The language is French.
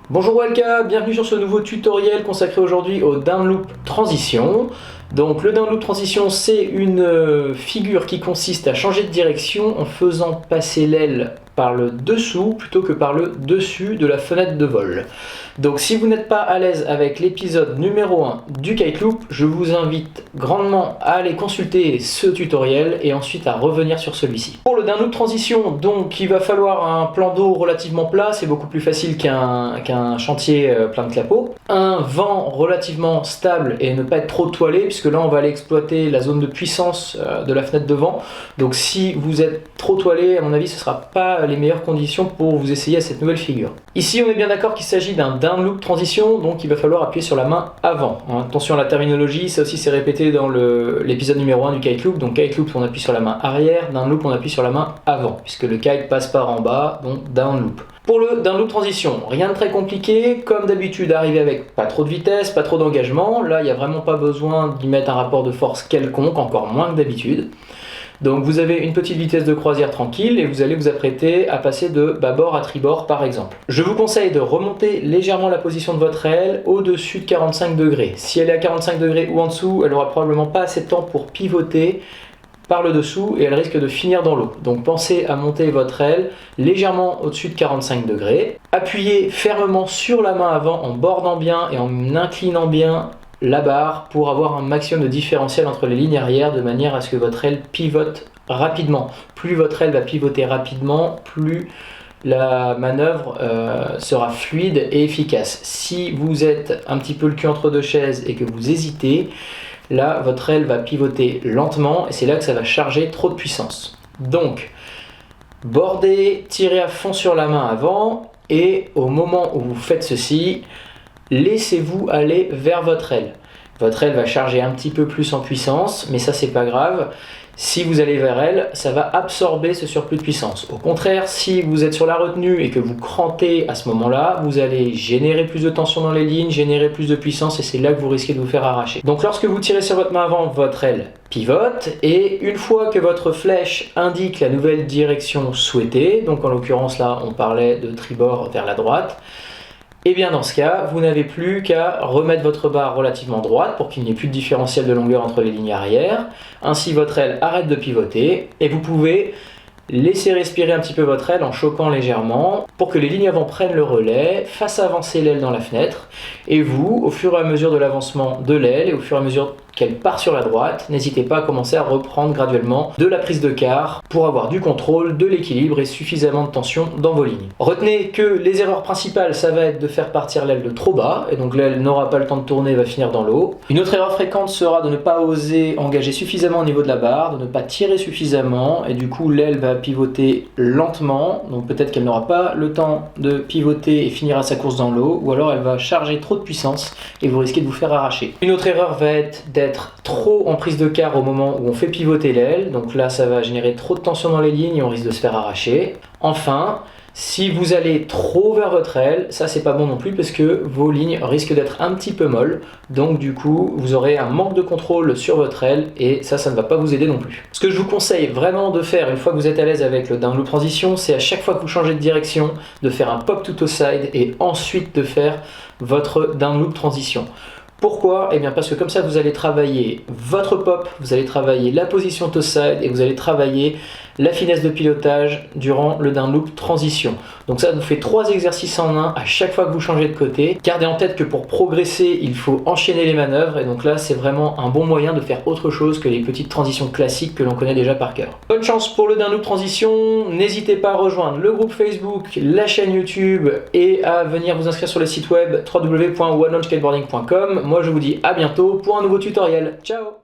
Bonjour Walka, bienvenue sur ce nouveau tutoriel consacré aujourd'hui au down loop transition. Donc le down loop transition, c'est une figure qui consiste à changer de direction en faisant passer l'aile par le dessous plutôt que par le dessus de la fenêtre de vol. Donc si vous n'êtes pas à l'aise avec l'épisode numéro 1 du kite loop, je vous invite grandement à aller consulter ce tutoriel et ensuite à revenir sur celui-ci. Pour le down loop transition, donc il va falloir un plan d'eau relativement plat, c'est beaucoup plus facile qu'un chantier plein de clapots. Un vent relativement stable et ne pas être trop toilé, puisque là on va aller exploiter la zone de puissance de la fenêtre de vent. Donc si vous êtes trop toilé, à mon avis ce ne sera pas les meilleures conditions pour vous essayer à cette nouvelle figure. Ici on est bien d'accord qu'il s'agit d'un down loop transition, donc il va falloir appuyer sur la main avant. Attention à la terminologie, ça aussi c'est répété dans l'épisode numéro 1 du kite loop. Donc kite loop on appuie sur la main arrière, down loop on appuie sur la main avant, puisque le kite passe par en bas, donc down loop. Pour le down loop transition, rien de très compliqué, comme d'habitude arriver avec pas trop de vitesse, pas trop d'engagement. Là il n'y a vraiment pas besoin d'y mettre un rapport de force quelconque, encore moins que d'habitude. Donc vous avez une petite vitesse de croisière tranquille et vous allez vous apprêter à passer de bâbord à tribord par exemple. Je vous conseille de remonter légèrement la position de votre aile au-dessus de 45 degrés. Si elle est à 45 degrés ou en dessous, elle n'aura probablement pas assez de temps pour pivoter par le dessous et elle risque de finir dans l'eau. Donc pensez à monter votre aile légèrement au-dessus de 45 degrés. Appuyez fermement sur la main avant en bordant bien et en inclinant bien la barre pour avoir un maximum de différentiel entre les lignes arrière de manière à ce que votre aile pivote rapidement. Plus votre aile va pivoter rapidement, plus la manœuvre sera fluide et efficace. Si vous êtes un petit peu le cul entre deux chaises et que vous hésitez, là votre aile va pivoter lentement et c'est là que ça va charger trop de puissance. Donc bordez, tirez à fond sur la main avant et au moment où vous faites ceci, laissez-vous aller vers votre aile. Votre aile va charger un petit peu plus en puissance, mais ça c'est pas grave. Si vous allez vers elle, ça va absorber ce surplus de puissance. Au contraire, si vous êtes sur la retenue et que vous crantez à ce moment-là, vous allez générer plus de tension dans les lignes, générer plus de puissance et c'est là que vous risquez de vous faire arracher. Donc lorsque vous tirez sur votre main avant, votre aile pivote et une fois que votre flèche indique la nouvelle direction souhaitée, donc en l'occurrence là on parlait de tribord vers la droite, et bien dans ce cas, vous n'avez plus qu'à remettre votre barre relativement droite pour qu'il n'y ait plus de différentiel de longueur entre les lignes arrière. Ainsi votre aile arrête de pivoter et vous pouvez laisser respirer un petit peu votre aile en choquant légèrement pour que les lignes avant prennent le relais, fassent avancer l'aile dans la fenêtre et vous, au fur et à mesure de l'avancement de l'aile et au fur et à mesure qu'elle part sur la droite, n'hésitez pas à commencer à reprendre graduellement de la prise de quart pour avoir du contrôle, de l'équilibre et suffisamment de tension dans vos lignes. Retenez que les erreurs principales, ça va être de faire partir l'aile de trop bas et donc l'aile n'aura pas le temps de tourner et va finir dans l'eau. Une autre erreur fréquente sera de ne pas oser engager suffisamment au niveau de la barre, de ne pas tirer suffisamment et du coup l'aile va pivoter lentement, donc peut-être qu'elle n'aura pas le temps de pivoter et finira sa course dans l'eau ou alors elle va charger trop de puissance et vous risquez de vous faire arracher. Une autre erreur va être d'être trop en prise de quart au moment où on fait pivoter l'aile, donc là ça va générer trop de tension dans les lignes et on risque de se faire arracher. Enfin, si vous allez trop vers votre aile, ça c'est pas bon non plus parce que vos lignes risquent d'être un petit peu molles, donc du coup vous aurez un manque de contrôle sur votre aile et ça ne va pas vous aider non plus. Ce que je vous conseille vraiment de faire une fois que vous êtes à l'aise avec le down loop transition, c'est à chaque fois que vous changez de direction, de faire un pop to toe side et ensuite de faire votre down loop transition. Pourquoi ? Eh bien parce que comme ça vous allez travailler votre pop, vous allez travailler la position toe side et vous allez travailler la finesse de pilotage durant le down loop transition. Donc ça vous fait 3 exercices en un à chaque fois que vous changez de côté. Gardez en tête que pour progresser, il faut enchaîner les manœuvres et donc là c'est vraiment un bon moyen de faire autre chose que les petites transitions classiques que l'on connaît déjà par cœur. Bonne chance pour le down loop transition, n'hésitez pas à rejoindre le groupe Facebook, la chaîne YouTube et à venir vous inscrire sur le site web www.onelaunchskateboarding.com. Moi je vous dis à bientôt pour un nouveau tutoriel. Ciao!